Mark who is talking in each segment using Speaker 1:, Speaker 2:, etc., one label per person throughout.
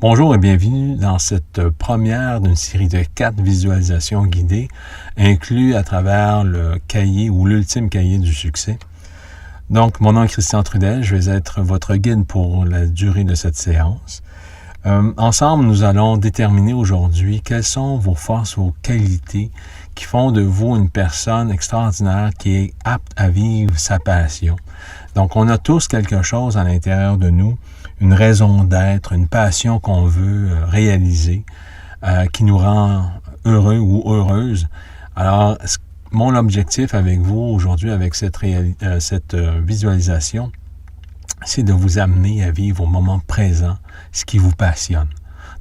Speaker 1: Bonjour et bienvenue dans cette première d'une série de 4 visualisations guidées incluses à travers le cahier ou l'ultime cahier du succès. Donc, mon nom est Christian Trudel, je vais être votre guide pour la durée de cette séance. Ensemble, nous allons déterminer aujourd'hui quelles sont vos forces, vos qualités qui font de vous une personne extraordinaire qui est apte à vivre sa passion. Donc, on a tous quelque chose à l'intérieur de nous, une raison d'être, une passion qu'on veut réaliser, qui nous rend heureux ou heureuse. Alors, mon objectif avec vous aujourd'hui, avec cette visualisation, c'est de vous amener à vivre au moment présent ce qui vous passionne.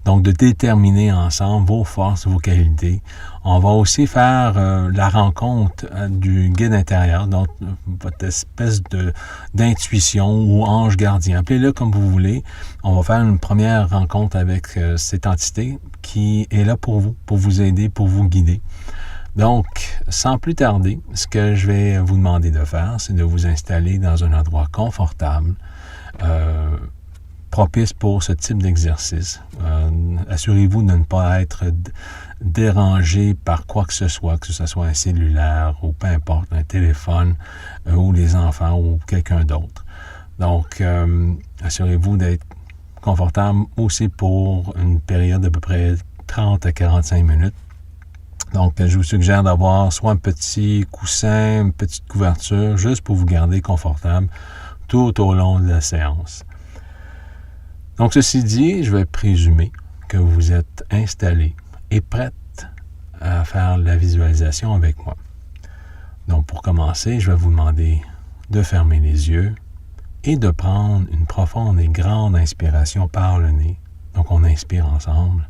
Speaker 1: Donc, de déterminer ensemble vos forces, vos qualités. On va aussi faire la rencontre du guide intérieur, donc votre espèce d'intuition ou ange gardien. Appelez-le comme vous voulez. On va faire une première rencontre avec cette entité qui est là pour vous aider, pour vous guider. Donc, sans plus tarder, ce que je vais vous demander de faire, c'est de vous installer dans un endroit confortable, propice pour ce type d'exercice. Assurez-vous de ne pas être dérangé par quoi que ce soit un cellulaire ou peu importe, un téléphone ou les enfants ou quelqu'un d'autre. Donc, assurez-vous d'être confortable aussi pour une période d'à peu près 30 à 45 minutes. Donc, je vous suggère d'avoir soit un petit coussin, une petite couverture, juste pour vous garder confortable tout au long de la séance. Donc, ceci dit, je vais présumer que vous êtes installé et prête à faire la visualisation avec moi. Donc, pour commencer, je vais vous demander de fermer les yeux et de prendre une profonde et grande inspiration par le nez. Donc, on inspire ensemble.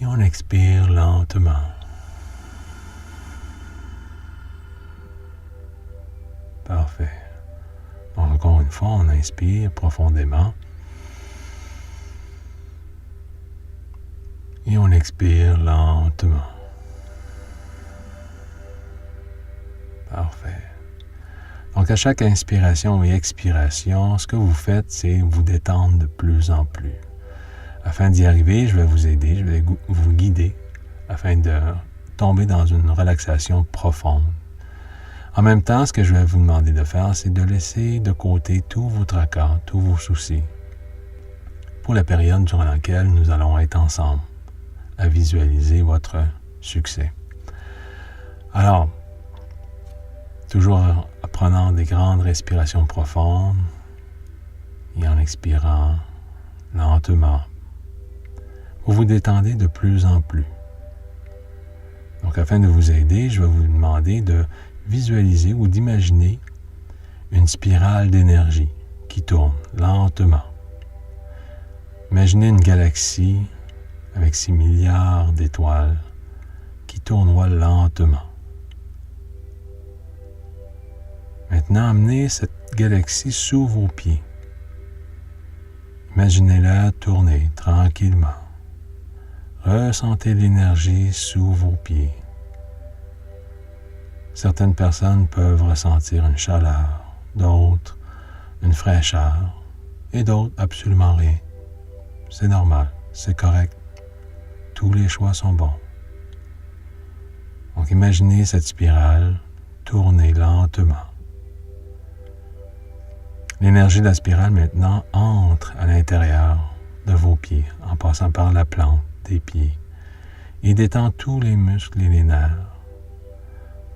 Speaker 1: Et on expire lentement. Parfait. Donc, encore une fois, on inspire profondément. Et on expire lentement. Parfait. Donc, à chaque inspiration et expiration, ce que vous faites, c'est vous détendre de plus en plus. Afin d'y arriver, je vais vous aider, je vais vous guider afin de tomber dans une relaxation profonde. En même temps, ce que je vais vous demander de faire, c'est de laisser de côté tous vos tracas, tous vos soucis, pour la période durant laquelle nous allons être ensemble à visualiser votre succès. Alors, toujours en prenant des grandes respirations profondes et en expirant lentement, vous vous détendez de plus en plus. Donc, afin de vous aider, je vais vous demander de visualiser ou d'imaginer une spirale d'énergie qui tourne lentement. Imaginez une galaxie avec 6 milliards d'étoiles qui tournoient lentement. Maintenant, amenez cette galaxie sous vos pieds. Imaginez-la tourner tranquillement. Ressentez l'énergie sous vos pieds. Certaines personnes peuvent ressentir une chaleur, d'autres une fraîcheur et d'autres absolument rien. C'est normal, c'est correct. Tous les choix sont bons. Donc imaginez cette spirale tourner lentement. L'énergie de la spirale maintenant entre à l'intérieur de vos pieds en passant par la plante des pieds et détend tous les muscles et les nerfs.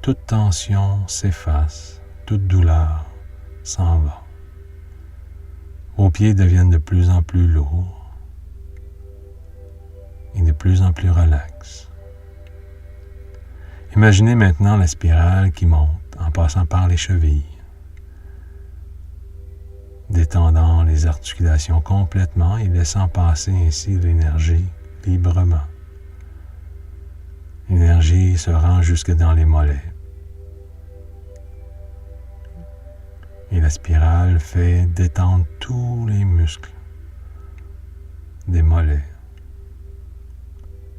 Speaker 1: Toute tension s'efface, toute douleur s'en va. Vos pieds deviennent de plus en plus lourds et de plus en plus relax. Imaginez maintenant la spirale qui monte en passant par les chevilles, détendant les articulations complètement et laissant passer ainsi l'énergie librement. L'énergie se rend jusque dans les mollets. Et la spirale fait détendre tous les muscles des mollets.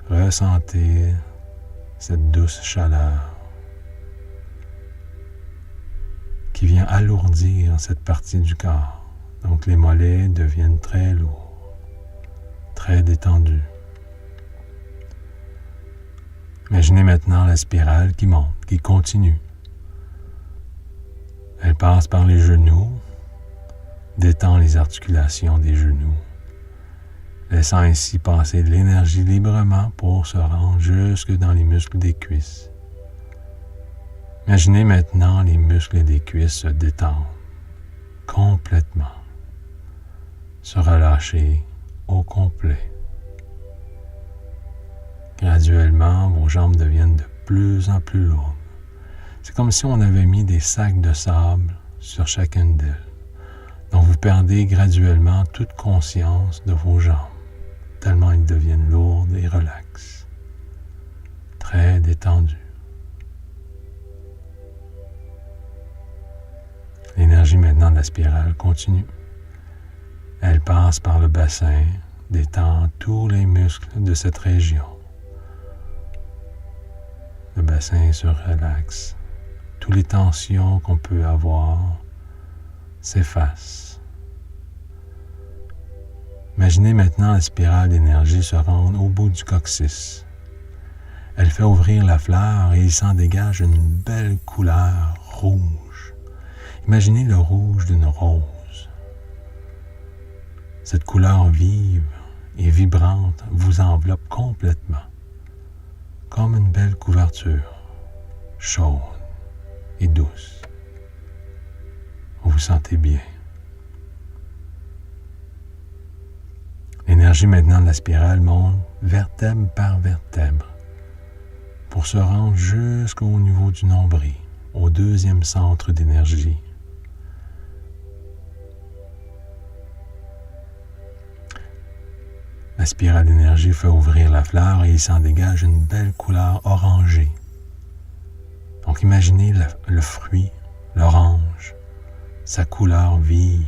Speaker 1: Ressentez cette douce chaleur qui vient alourdir cette partie du corps Donc les mollets deviennent très lourds, très détendus. Imaginez maintenant la spirale qui monte, qui continue. Elle passe par les genoux, détend les articulations des genoux, laissant ainsi passer de l'énergie librement pour se rendre jusque dans les muscles des cuisses. Imaginez maintenant les muscles des cuisses se détendre complètement, se relâcher au complet. Graduellement, vos jambes deviennent de plus en plus lourdes. C'est comme si on avait mis des sacs de sable sur chacune d'elles. Donc vous perdez graduellement toute conscience de vos jambes, tellement ils deviennent lourdes et relaxes, très détendues. L'énergie maintenant de la spirale continue. Elle passe par le bassin, détend tous les muscles de cette région. Le bassin se relaxe. Toutes les tensions qu'on peut avoir s'effacent. Imaginez maintenant la spirale d'énergie se rendre au bout du coccyx. Elle fait ouvrir la fleur et il s'en dégage une belle couleur rouge. Imaginez le rouge d'une rose. Cette couleur vive et vibrante vous enveloppe complètement, comme une belle couverture, chaude et douce. Vous vous sentez bien. L'énergie maintenant de la spirale monte vertèbre par vertèbre pour se rendre jusqu'au niveau du nombril, au deuxième centre d'énergie. La spirale d'énergie fait ouvrir la fleur et il s'en dégage une belle couleur orangée. Donc imaginez le fruit, l'orange, sa couleur vive,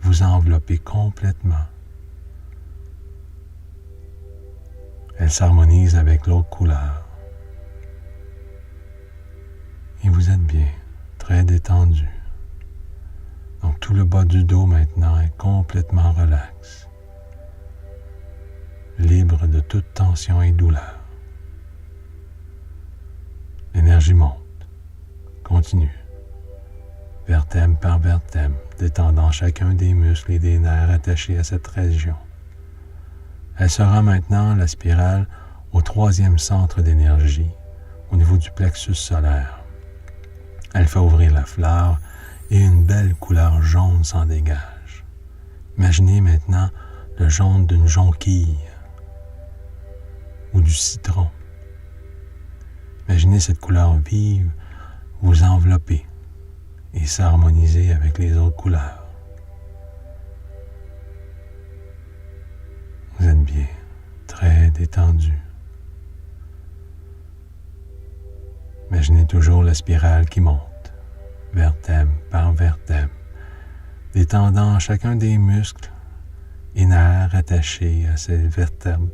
Speaker 1: vous enveloppez complètement. Elle s'harmonise avec l'autre couleur. Et vous êtes bien, très détendu. Donc tout le bas du dos maintenant est complètement relax, libre de toute tension et douleur. L'énergie monte, continue, vertèbre par vertèbre, détendant chacun des muscles et des nerfs attachés à cette région. Elle se rend maintenant, la spirale, au troisième centre d'énergie, au niveau du plexus solaire. Elle fait ouvrir la fleur et une belle couleur jaune s'en dégage. Imaginez maintenant le jaune d'une jonquille ou du citron. Imaginez cette couleur vive vous envelopper et s'harmoniser avec les autres couleurs. Vous êtes bien, très détendu. Imaginez toujours la spirale qui monte, vertèbre par vertèbre, détendant chacun des muscles et nerfs attachés à ces vertèbres,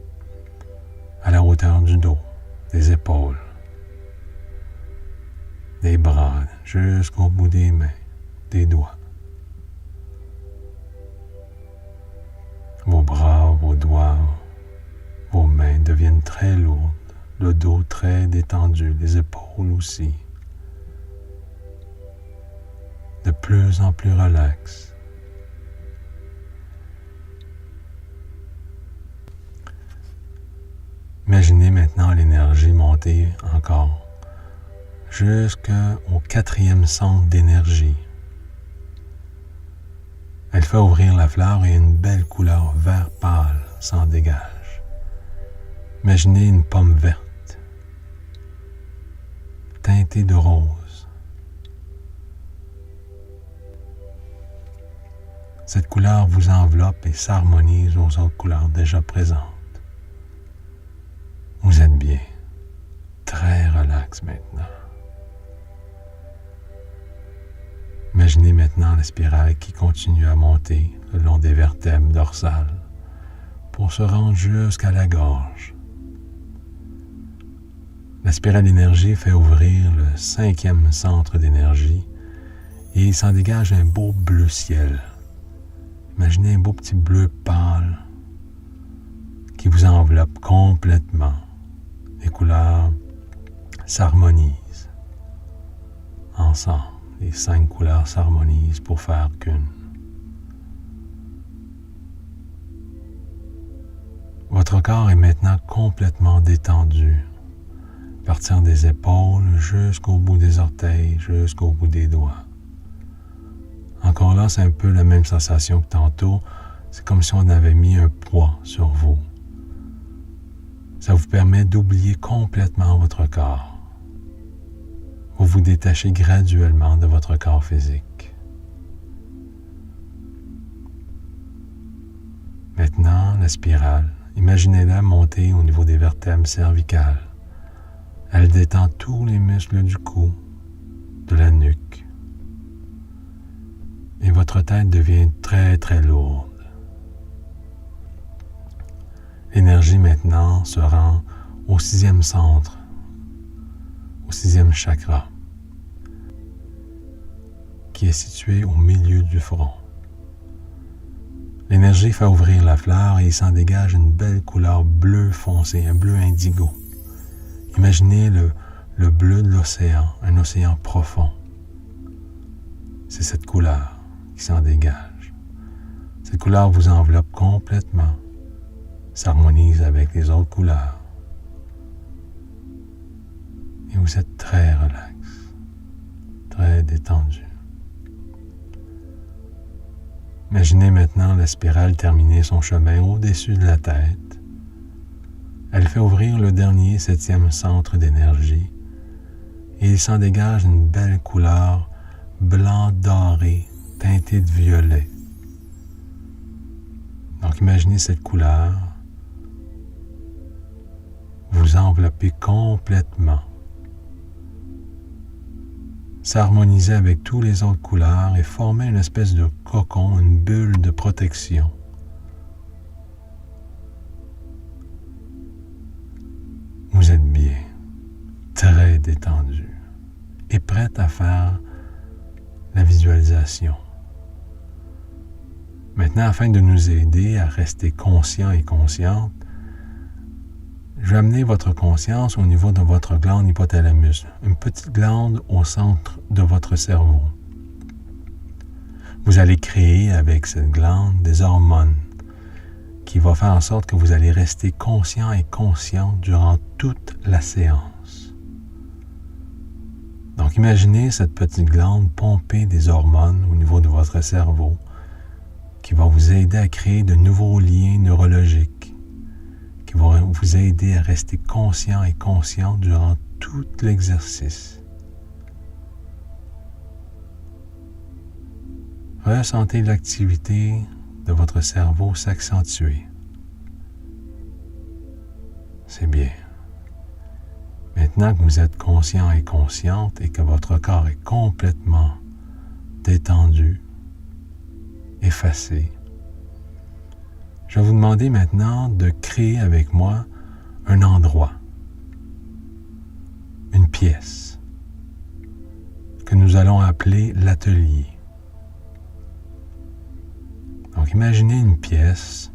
Speaker 1: à la hauteur du dos, des épaules, des bras, jusqu'au bout des mains, des doigts. Vos bras, vos doigts, vos mains deviennent très lourdes, le dos très détendu, les épaules aussi. De plus en plus relax. Imaginez maintenant l'énergie monter encore jusqu'au quatrième centre d'énergie. Elle fait ouvrir la fleur et une belle couleur vert pâle s'en dégage. Imaginez une pomme verte, teintée de rose. Cette couleur vous enveloppe et s'harmonise aux autres couleurs déjà présentes. Vous êtes bien, très relax maintenant. Imaginez maintenant la spirale qui continue à monter le long des vertèbres dorsales pour se rendre jusqu'à la gorge. La spirale d'énergie fait ouvrir le cinquième centre d'énergie Et il s'en dégage un beau bleu ciel. Imaginez un beau petit bleu pâle qui vous enveloppe complètement. Les couleurs s'harmonisent ensemble. Les 5 couleurs s'harmonisent pour faire qu'une. Votre corps est maintenant complètement détendu, à partir des épaules jusqu'au bout des orteils, jusqu'au bout des doigts. Encore là, c'est un peu la même sensation que tantôt. C'est comme si on avait mis un poids sur vous. Ça vous permet d'oublier complètement votre corps. Vous vous détachez graduellement de votre corps physique. Maintenant, la spirale, imaginez-la monter au niveau des vertèbres cervicales. Elle détend tous les muscles du cou, de la nuque. Et votre tête devient très très lourde. L'énergie maintenant se rend au 6e centre, au 6e chakra, qui est situé au milieu du front. L'énergie fait ouvrir la fleur et il s'en dégage une belle couleur bleu foncé, un bleu indigo. Imaginez le bleu de l'océan, un océan profond. C'est cette couleur qui s'en dégage. Cette couleur vous enveloppe complètement, s'harmonise avec les autres couleurs. Et vous êtes très relax, très détendu. Imaginez maintenant la spirale terminer son chemin au-dessus de la tête. Elle fait ouvrir le dernier 7e centre d'énergie et il s'en dégage une belle couleur blanc doré teintée de violet. Donc imaginez cette couleur vous envelopper complètement, s'harmoniser avec toutes les autres couleurs et former une espèce de cocon, une bulle de protection. Vous êtes bien, très détendu et prête à faire la visualisation. Maintenant, afin de nous aider à rester conscient et consciente, je vais amener votre conscience au niveau de votre glande hypothalamus, une petite glande au centre de votre cerveau. Vous allez créer avec cette glande des hormones qui vont faire en sorte que vous allez rester conscient et consciente durant toute la séance. Donc imaginez cette petite glande pomper des hormones au niveau de votre cerveau qui va vous aider à créer de nouveaux liens neurologiques, qui vont vous aider à rester conscient et consciente durant tout l'exercice. Ressentez l'activité de votre cerveau s'accentuer. C'est bien. Maintenant que vous êtes conscient et consciente et que votre corps est complètement détendu, effacé, je vais vous demander maintenant de créer avec moi un endroit, une pièce, que nous allons appeler l'atelier. Donc imaginez une pièce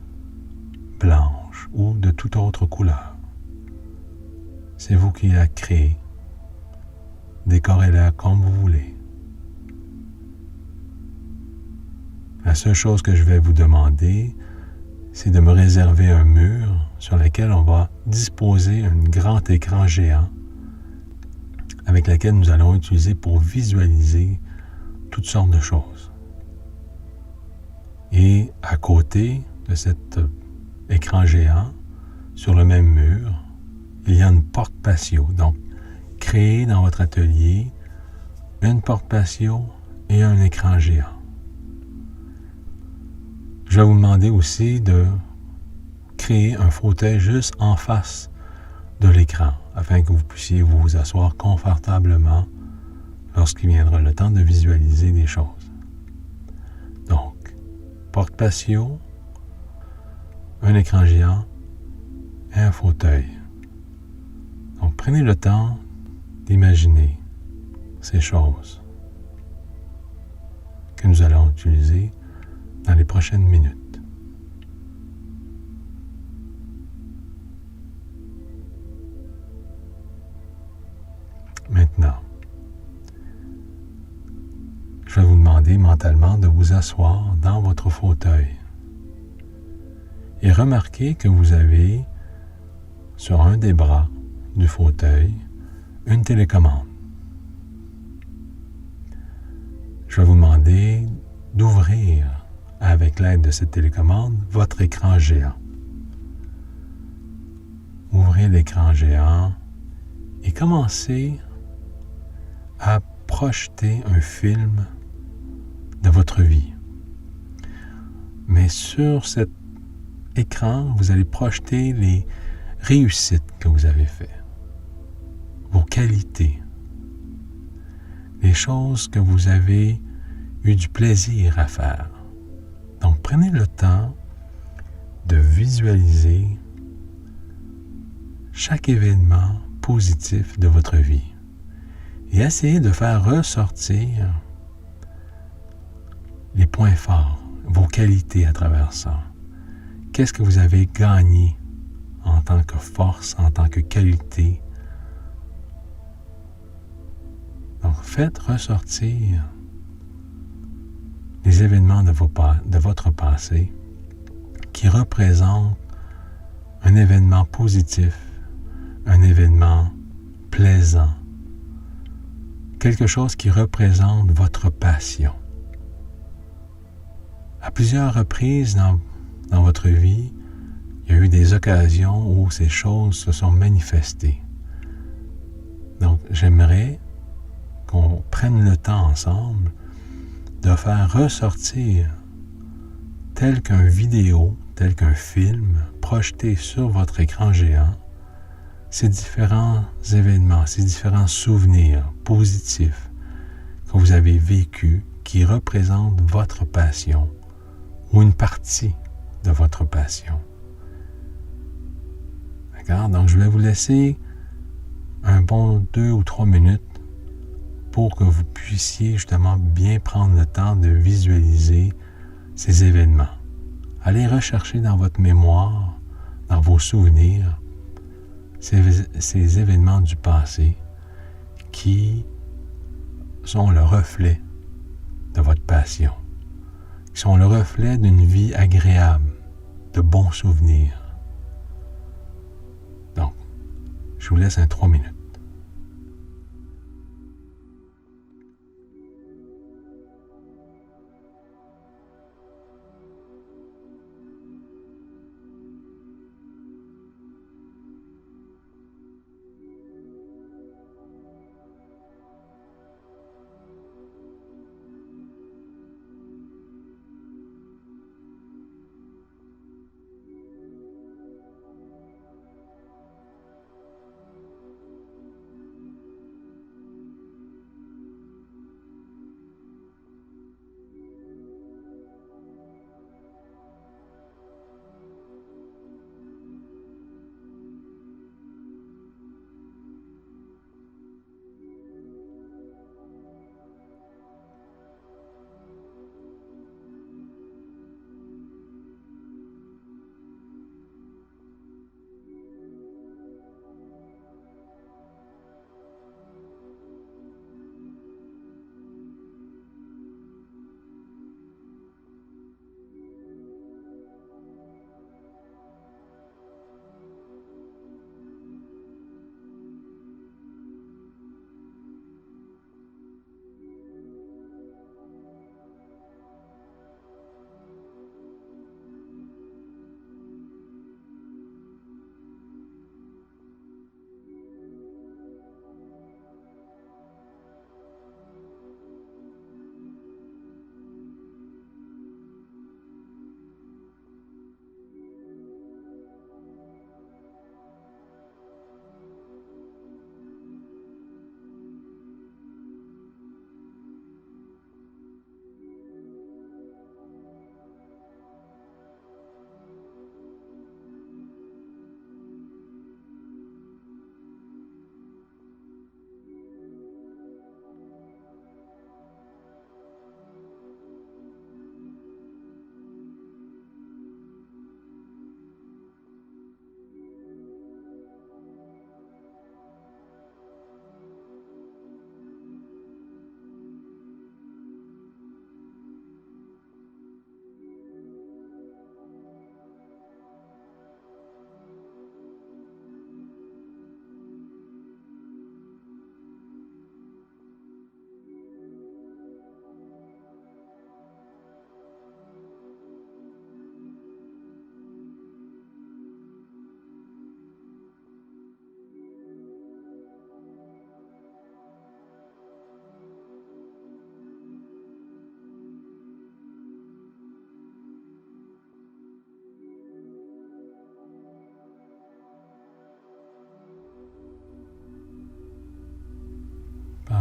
Speaker 1: blanche ou de toute autre couleur. C'est vous qui la créez. Décorez-la comme vous voulez. La seule chose que je vais vous demander, c'est de me réserver un mur sur lequel on va disposer un grand écran géant avec lequel nous allons utiliser pour visualiser toutes sortes de choses. Et à côté de cet écran géant, sur le même mur, il y a une porte patio. Donc, créez dans votre atelier une porte patio et un écran géant. Je vais vous demander aussi de créer un fauteuil juste en face de l'écran afin que vous puissiez vous asseoir confortablement lorsqu'il viendra le temps de visualiser des choses. Donc, porte patio, un écran géant et un fauteuil. Donc, prenez le temps d'imaginer ces choses. que nous allons utiliser dans les prochaines minutes. Maintenant, je vais vous demander mentalement de vous asseoir dans votre fauteuil et remarquez que vous avez sur un des bras du fauteuil une télécommande. Je vais vous demander d'ouvrir avec l'aide de cette télécommande votre écran géant. Ouvrez l'écran géant et commencez à projeter un film de votre vie. Mais sur cet écran, vous allez projeter les réussites que vous avez faites, vos qualités, les choses que vous avez eu du plaisir à faire. Donc, prenez le temps de visualiser chaque événement positif de votre vie et essayez de faire ressortir les points forts, vos qualités à travers ça. Qu'est-ce que vous avez gagné en tant que force, en tant que qualité? Donc, faites ressortir les événements de votre passé qui représentent un événement positif, un événement plaisant, quelque chose qui représente votre passion. À plusieurs reprises dans votre vie, il y a eu des occasions où ces choses se sont manifestées. Donc, j'aimerais qu'on prenne le temps ensemble de faire ressortir tel qu'un vidéo, tel qu'un film projeté sur votre écran géant, ces différents événements, ces différents souvenirs positifs que vous avez vécus qui représentent votre passion ou une partie de votre passion. D'accord? Donc, je vais vous laisser un bon 2 ou 3 minutes pour que vous puissiez justement bien prendre le temps de visualiser ces événements. Allez rechercher dans votre mémoire, dans vos souvenirs, ces événements du passé qui sont le reflet de votre passion, qui sont le reflet d'une vie agréable, de bons souvenirs. Donc, je vous laisse 3 minutes.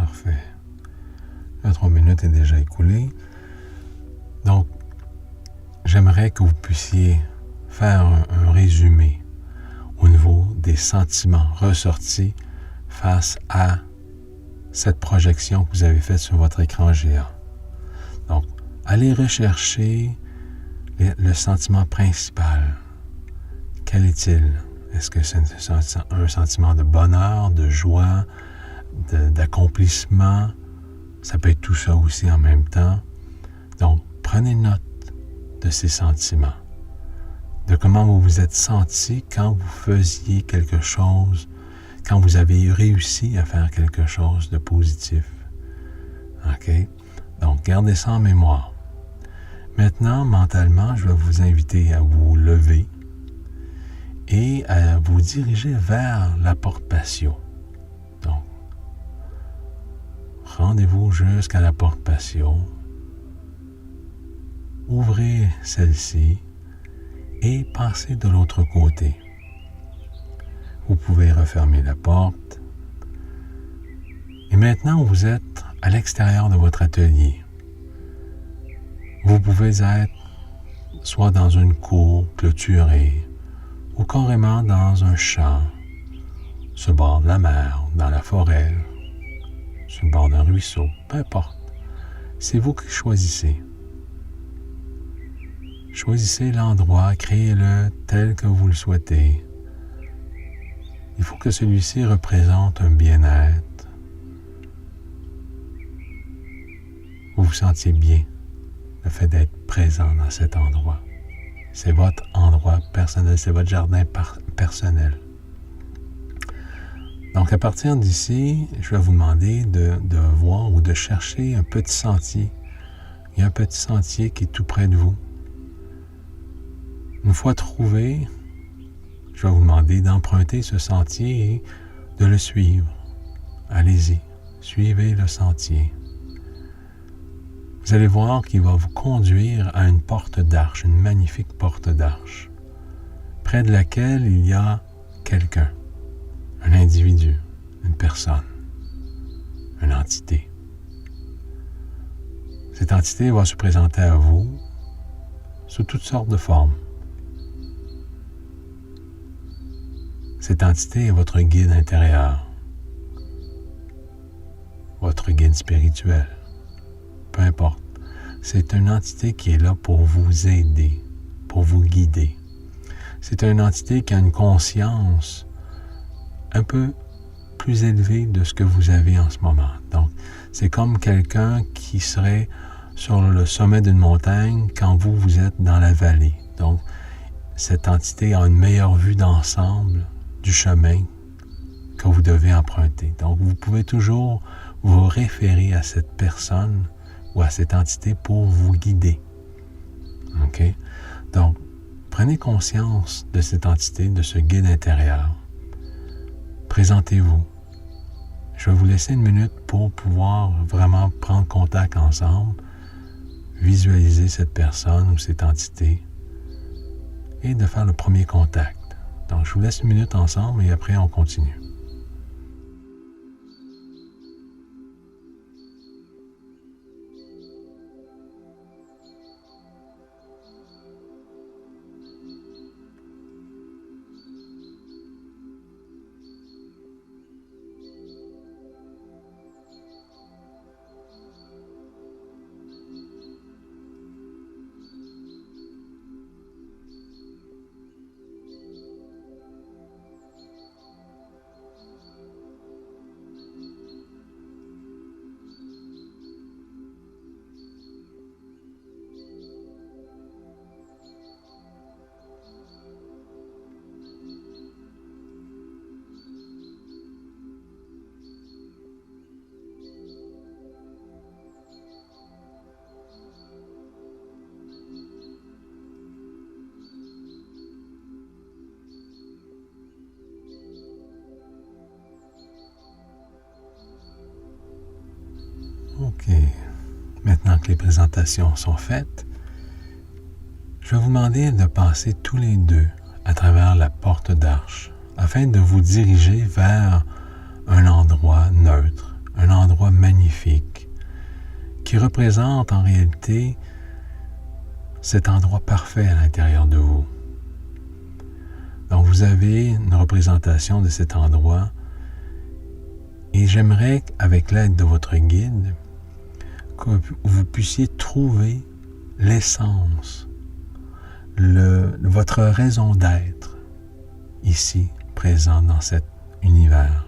Speaker 1: Parfait. La 3 minutes est déjà écoulée. Donc, j'aimerais que vous puissiez faire un résumé au niveau des sentiments ressortis face à cette projection que vous avez faite sur votre écran géant. Donc, allez rechercher le sentiment principal. Quel est-il? Est-ce que c'est un sentiment de bonheur, de joie, d'accomplissement? Ça peut être tout ça aussi en même temps. Donc, prenez note de ces sentiments, de comment vous vous êtes senti quand vous faisiez quelque chose, quand vous avez réussi à faire quelque chose de positif. OK? Donc, gardez ça en mémoire. Maintenant, mentalement, je vais vous inviter à vous lever et à vous diriger vers la porte patio. Donc, rendez-vous jusqu'à la porte patio. Ouvrez celle-ci et passez de l'autre côté. Vous pouvez refermer la porte. Et maintenant, vous êtes à l'extérieur de votre atelier. Vous pouvez être soit dans une cour clôturée ou carrément dans un champ, sur le bord de la mer, dans la forêt, sur le bord d'un ruisseau, peu importe. C'est vous qui choisissez. Choisissez l'endroit, créez-le tel que vous le souhaitez. Il faut que celui-ci représente un bien-être. Vous vous sentiez bien, le fait d'être présent dans cet endroit. C'est votre endroit personnel, c'est votre jardin personnel. Donc à partir d'ici, je vais vous demander de voir ou de chercher un petit sentier. Il y a un petit sentier qui est tout près de vous. Une fois trouvé, je vais vous demander d'emprunter ce sentier et de le suivre. Allez-y, suivez le sentier. Vous allez voir qu'il va vous conduire à une porte d'arche, une magnifique porte d'arche, près de laquelle il y a quelqu'un, un individu, une personne, une entité. Cette entité va se présenter à vous sous toutes sortes de formes. Cette entité est votre guide intérieur, votre guide spirituel, peu importe. C'est une entité qui est là pour vous aider, pour vous guider. C'est une entité qui a une conscience un peu plus élevée de ce que vous avez en ce moment. Donc, c'est comme quelqu'un qui serait sur le sommet d'une montagne quand vous êtes dans la vallée. Donc, cette entité a une meilleure vue d'ensemble du chemin que vous devez emprunter. Donc, vous pouvez toujours vous référer à cette personne ou à cette entité pour vous guider. OK? Donc, prenez conscience de cette entité, de ce guide intérieur. Présentez-vous. Je vais vous laisser une minute pour pouvoir vraiment prendre contact ensemble, visualiser cette personne ou cette entité et de faire le premier contact. Donc, je vous laisse une minute ensemble et après, on continue. OK. Maintenant que les présentations sont faites, je vais vous demander de passer tous les deux à travers la porte d'arche afin de vous diriger vers un endroit neutre, un endroit magnifique qui représente en réalité cet endroit parfait à l'intérieur de vous. Donc vous avez une représentation de cet endroit et j'aimerais, avec l'aide de votre guide, que vous puissiez trouver l'essence, votre raison d'être ici, présent dans cet univers.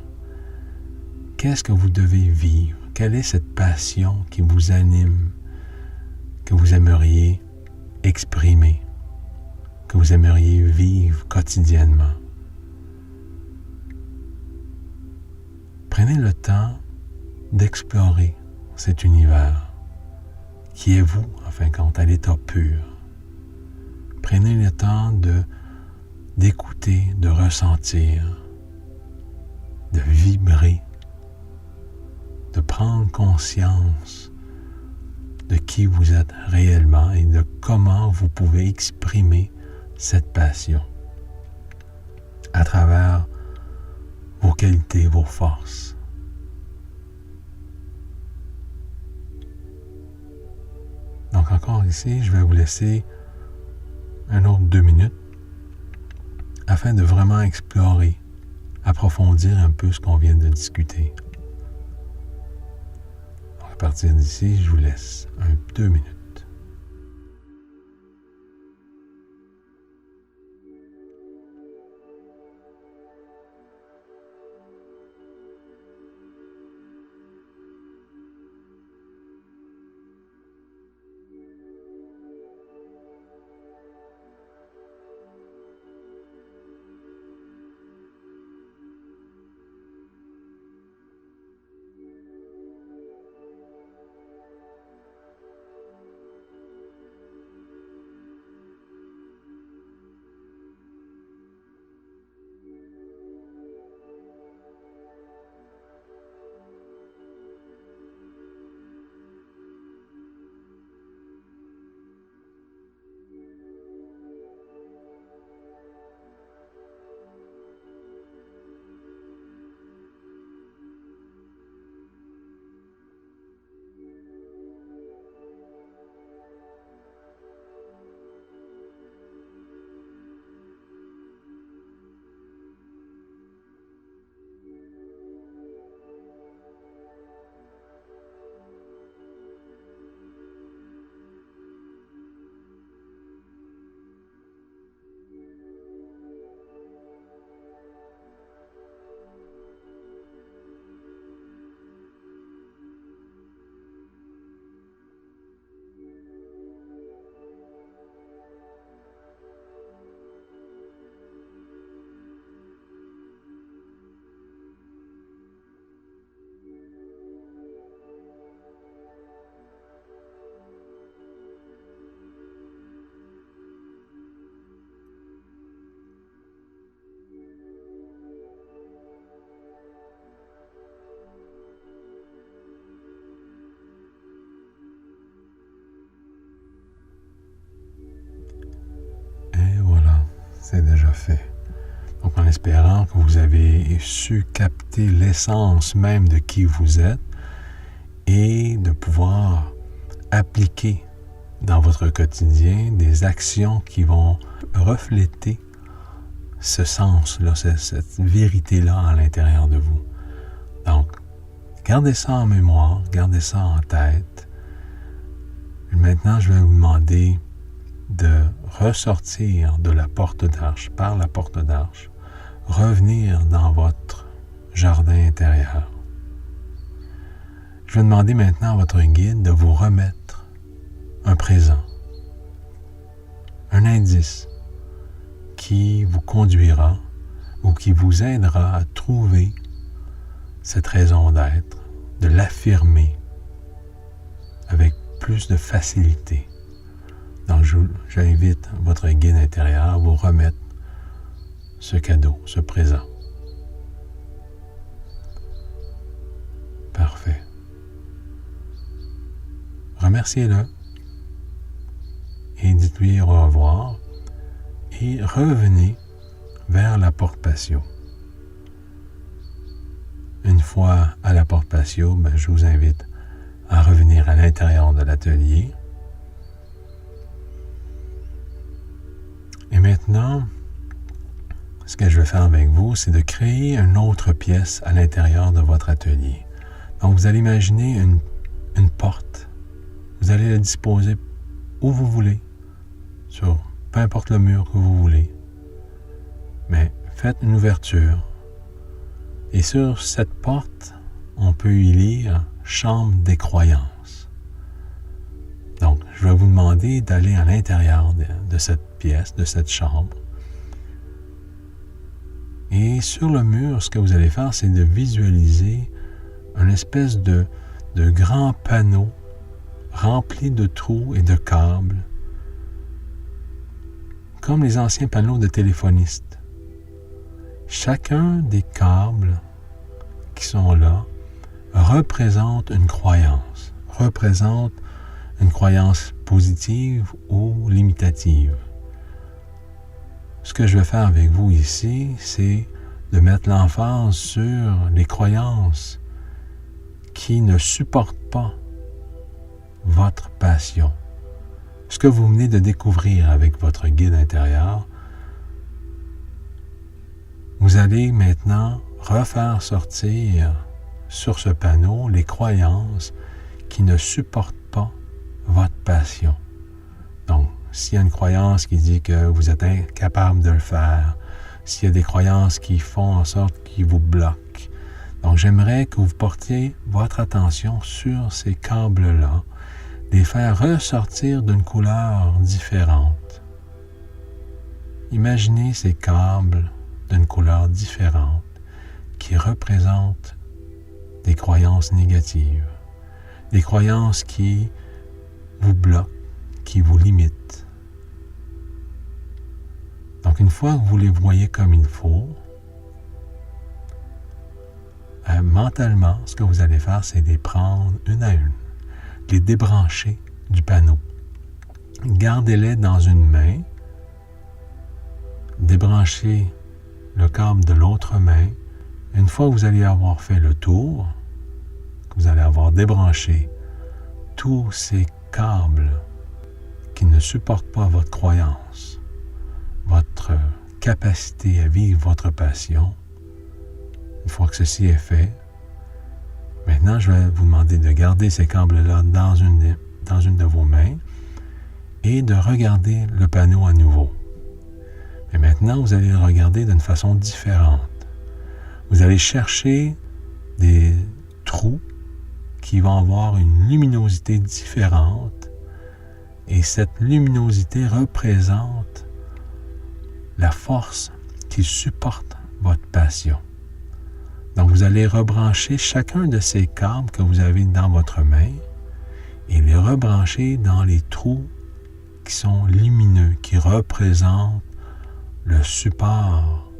Speaker 1: Qu'est-ce que vous devez vivre? Quelle est cette passion qui vous anime, que vous aimeriez exprimer, que vous aimeriez vivre quotidiennement? Prenez le temps d'explorer cet univers qui est vous, en fin de compte, à l'état pur. Prenez le temps d'écouter, de ressentir, de vibrer, de prendre conscience de qui vous êtes réellement et de comment vous pouvez exprimer cette passion à travers vos qualités, vos forces. Donc encore ici, je vais vous laisser un autre 2 minutes afin de vraiment explorer, approfondir un peu ce qu'on vient de discuter. Donc à partir d'ici, je vous laisse 2 minutes. C'est déjà fait. Donc, en espérant que vous avez su capter l'essence même de qui vous êtes et de pouvoir appliquer dans votre quotidien des actions qui vont refléter ce sens-là, cette vérité-là à l'intérieur de vous. Donc, gardez ça en mémoire, gardez ça en tête. Maintenant, je vais vous demander de ressortir de la porte d'arche, par la porte d'arche, revenir dans votre jardin intérieur. Je vais demander maintenant à votre guide de vous remettre un présent, un indice qui vous conduira ou qui vous aidera à trouver cette raison d'être, de l'affirmer avec plus de facilité. Donc, j'invite votre guide intérieur à vous remettre ce cadeau, ce présent. Parfait. Remerciez-le et dites-lui au revoir et revenez vers la porte patio. une fois à la porte patio, je vous invite à revenir à l'intérieur de l'atelier. Et maintenant, ce que je vais faire avec vous, c'est de créer une autre pièce à l'intérieur de votre atelier. Donc, vous allez imaginer une porte. Vous allez la disposer où vous voulez, sur peu importe le mur que vous voulez. Mais faites une ouverture. Et sur cette porte, on peut y lire « Chambre des croyances ». Donc, je vais vous demander d'aller à l'intérieur de cette pièce, de cette chambre. Et sur le mur, ce que vous allez faire, c'est de visualiser une espèce de grand panneau rempli de trous et de câbles, comme les anciens panneaux de téléphonistes. Chacun des câbles qui sont là représente une croyance positive ou limitative. Ce que je vais faire avec vous ici, c'est de mettre l'emphase sur les croyances qui ne supportent pas votre passion. Ce que vous venez de découvrir avec votre guide intérieur, vous allez maintenant refaire sortir sur ce panneau les croyances qui ne supportent pas votre passion. Donc, s'il y a une croyance qui dit que vous êtes incapable de le faire, s'il y a des croyances qui font en sorte qu'ils vous bloquent, donc j'aimerais que vous portiez votre attention sur ces câbles-là, les faire ressortir d'une couleur différente. Imaginez ces câbles d'une couleur différente qui représentent des croyances négatives, des croyances qui vous bloquent, qui vous limitent. Donc, une fois que vous les voyez comme il faut, mentalement, ce que vous allez faire, c'est les prendre une à une, les débrancher du panneau. Gardez-les dans une main, débranchez le câble de l'autre main. Une fois que vous allez avoir fait le tour, que vous allez avoir débranché tous ces câbles qui ne supportent pas votre croyance, votre capacité à vivre votre passion, une fois que ceci est fait, maintenant je vais vous demander de garder ces câbles-là dans une de vos mains et de regarder le panneau à nouveau. Mais maintenant, vous allez le regarder d'une façon différente. Vous allez chercher des trous qui vont avoir une luminosité différente et cette luminosité représente la force qui supporte votre passion. Donc, vous allez rebrancher chacun de ces câbles que vous avez dans votre main et les rebrancher dans les trous qui sont lumineux, qui représentent le support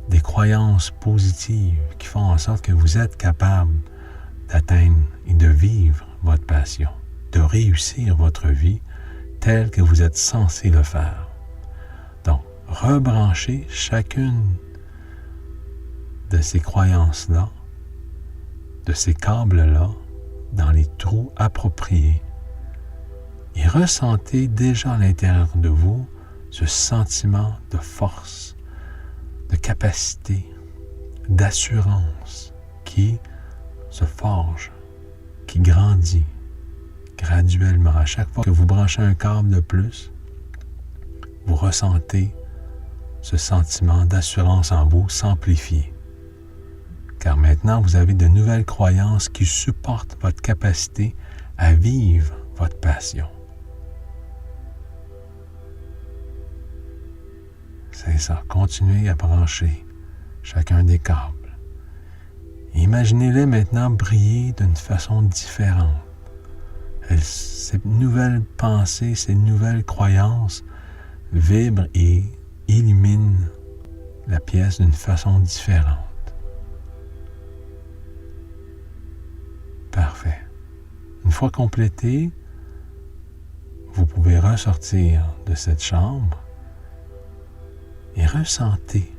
Speaker 1: des croyances positives qui font en sorte que vous êtes capable d'atteindre et de vivre votre passion, de réussir votre vie telle que vous êtes censé le faire. Donc, rebranchez chacune de ces croyances-là, de ces câbles-là, dans les trous appropriés. Et ressentez déjà à l'intérieur de vous ce sentiment de force, de capacité, d'assurance qui se forge, qui grandit graduellement. À chaque fois que vous branchez un câble de plus, vous ressentez ce sentiment d'assurance en vous s'amplifier. Car maintenant, vous avez de nouvelles croyances qui supportent votre capacité à vivre votre passion. C'est ça. Continuez à brancher chacun des câbles. Imaginez-les maintenant briller d'une façon différente. Ces nouvelles pensées, ces nouvelles croyances vibrent et illuminent la pièce d'une façon différente. Parfait. Une fois complété, vous pouvez ressortir de cette chambre et ressentez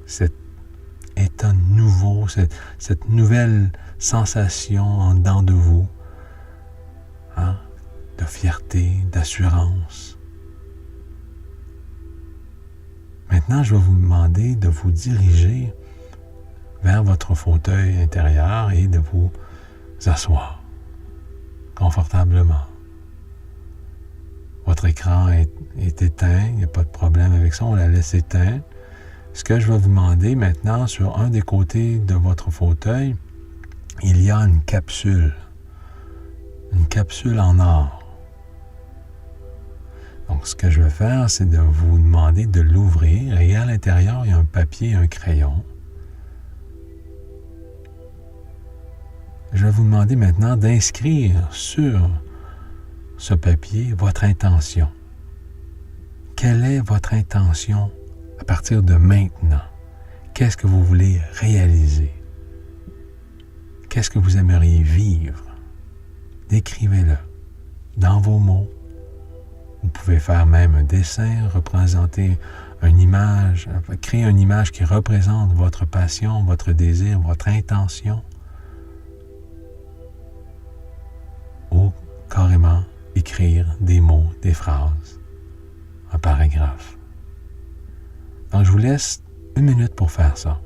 Speaker 1: cet état nouveau nouveau, cette nouvelle sensation en dedans de vous, hein, de fierté, d'assurance. Maintenant, je vais vous demander de vous diriger vers votre fauteuil intérieur et de vous asseoir confortablement. Votre écran est éteint, il n'y a pas de problème avec ça, on la laisse éteinte. Ce que je vais vous demander maintenant, sur un des côtés de votre fauteuil, il y a une capsule en or. Donc, ce que je vais faire, c'est de vous demander de l'ouvrir et à l'intérieur, il y a un papier et un crayon. Je vais vous demander maintenant d'inscrire sur ce papier votre intention. Quelle est votre intention à partir de maintenant? Qu'est-ce que vous voulez réaliser? Qu'est-ce que vous aimeriez vivre? Décrivez-le dans vos mots. Vous pouvez faire même un dessin, représenter une image, créer une image qui représente votre passion, votre désir, votre intention. Ou carrément écrire des mots, des phrases, un paragraphe. Donc, je vous laisse 1 minute pour faire ça.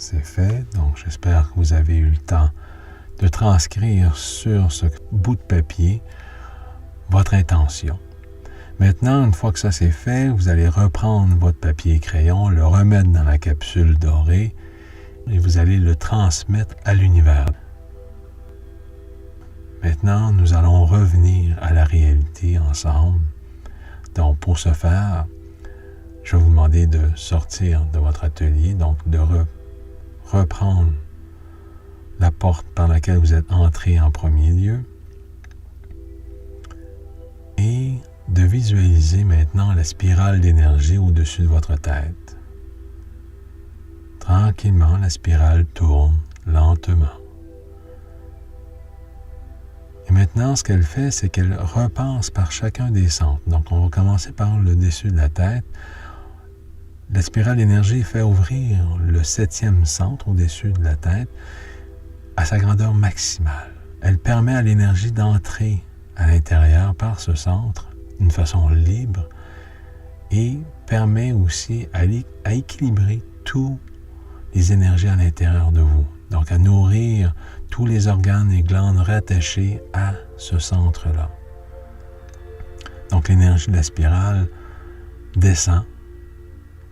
Speaker 1: C'est fait, donc j'espère que vous avez eu le temps de transcrire sur ce bout de papier votre intention. Maintenant, une fois que ça c'est fait, vous allez reprendre votre papier et crayon, le remettre dans la capsule dorée et vous allez le transmettre à l'univers. Maintenant, nous allons revenir à la réalité ensemble. Donc, pour ce faire, je vais vous demander de sortir de votre atelier, donc de reprendre la porte par laquelle vous êtes entré en premier lieu et de visualiser maintenant la spirale d'énergie au-dessus de votre tête. Tranquillement, la spirale tourne lentement. Et maintenant, ce qu'elle fait, c'est qu'elle repasse par chacun des centres. Donc, on va commencer par le dessus de la tête. La spirale d'énergie fait ouvrir le 7e centre au-dessus de la tête à sa grandeur maximale. Elle permet à l'énergie d'entrer à l'intérieur par ce centre d'une façon libre et permet aussi à équilibrer toutes les énergies à l'intérieur de vous. Donc à nourrir tous les organes et glandes rattachés à ce centre-là. Donc l'énergie de la spirale descend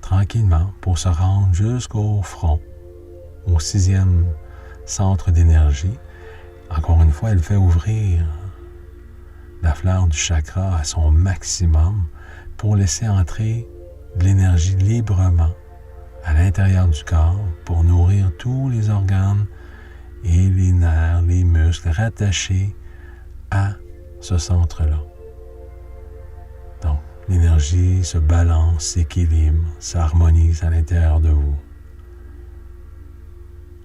Speaker 1: tranquillement pour se rendre jusqu'au front, au 6e centre d'énergie. Encore une fois, elle fait ouvrir la fleur du chakra à son maximum pour laisser entrer de l'énergie librement à l'intérieur du corps pour nourrir tous les organes et les nerfs, les muscles rattachés à ce centre-là. Donc, l'énergie se balance, s'équilibre, s'harmonise à l'intérieur de vous.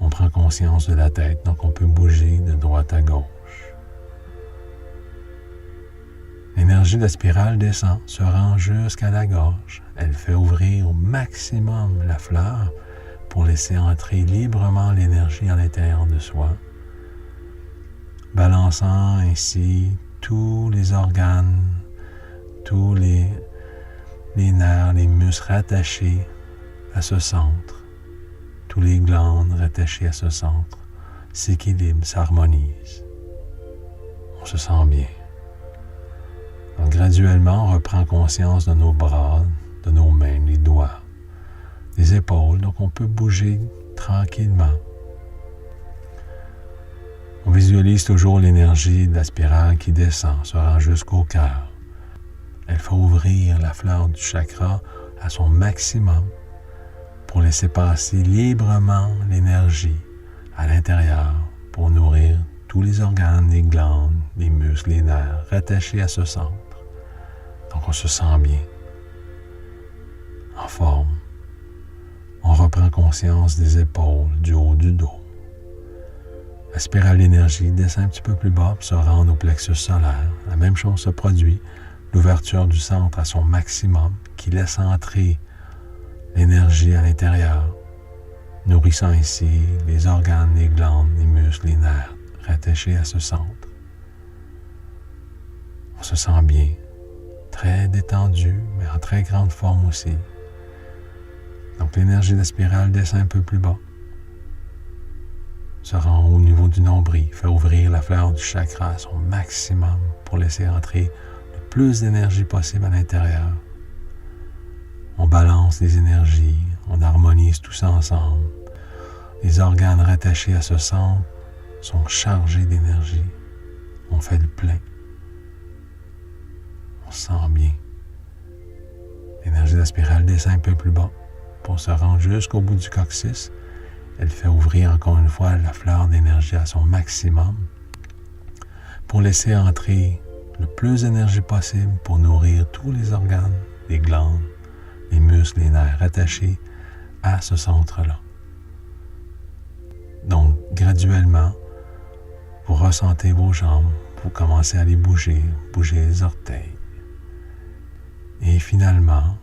Speaker 1: On prend conscience de la tête, donc on peut bouger de droite à gauche. L'énergie de la spirale descend, se rend jusqu'à la gorge. Elle fait ouvrir au maximum la fleur pour laisser entrer librement l'énergie à l'intérieur de soi, balançant ainsi tous les organes, tous les nerfs, les muscles rattachés à ce centre, tous les glandes rattachées à ce centre s'équilibrent, s'harmonisent. On se sent bien. Donc, graduellement, on reprend conscience de nos bras, de nos mains, les doigts, les épaules. Donc, on peut bouger tranquillement. On visualise toujours l'énergie de la spirale qui descend, se rend jusqu'au cœur. Elle fait ouvrir la fleur du chakra à son maximum pour laisser passer librement l'énergie à l'intérieur pour nourrir tous les organes, les glandes, les muscles, les nerfs rattachés à ce centre. Donc on se sent bien, en forme. On reprend conscience des épaules, du haut du dos. La spirale d'énergie descend un petit peu plus bas pour se rendre au plexus solaire. La même chose se produit, l'ouverture du centre à son maximum qui laisse entrer l'énergie à l'intérieur, nourrissant ainsi les organes, les glandes, les muscles, les nerfs rattachés à ce centre. On se sent bien, très détendu, mais en très grande forme aussi. Donc l'énergie de la spirale descend un peu plus bas, se rend au niveau du nombril, fait ouvrir la fleur du chakra à son maximum pour laisser entrer le plus d'énergie possible à l'intérieur. On balance les énergies, on harmonise tout ça ensemble. Les organes rattachés à ce centre sont chargés d'énergie. On fait le plein. On se sent bien. L'énergie de la spirale descend un peu plus bas pour se rendre jusqu'au bout du coccyx. Elle fait ouvrir encore une fois la fleur d'énergie à son maximum pour laisser entrer le plus d'énergie possible pour nourrir tous les organes, les glandes, les muscles, les nerfs attachés à ce centre-là. Donc, graduellement, vous ressentez vos jambes, vous commencez à les bouger les orteils. Et finalement,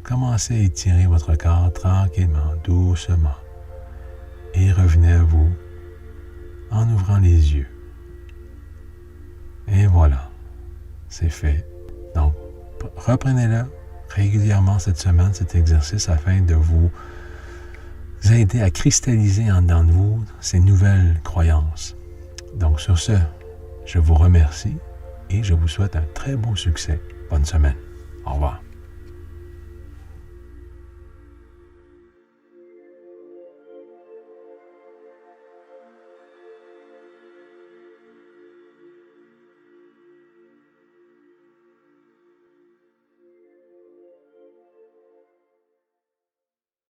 Speaker 1: commencez à étirer votre corps tranquillement, doucement. Et revenez à vous en ouvrant les yeux. Et voilà, c'est fait. Donc, reprenez-le régulièrement cette semaine, cet exercice, afin de vous aider à cristalliser en dedans de vous ces nouvelles croyances. Donc, sur ce, je vous remercie et je vous souhaite un très beau succès. Bonne semaine. Au revoir.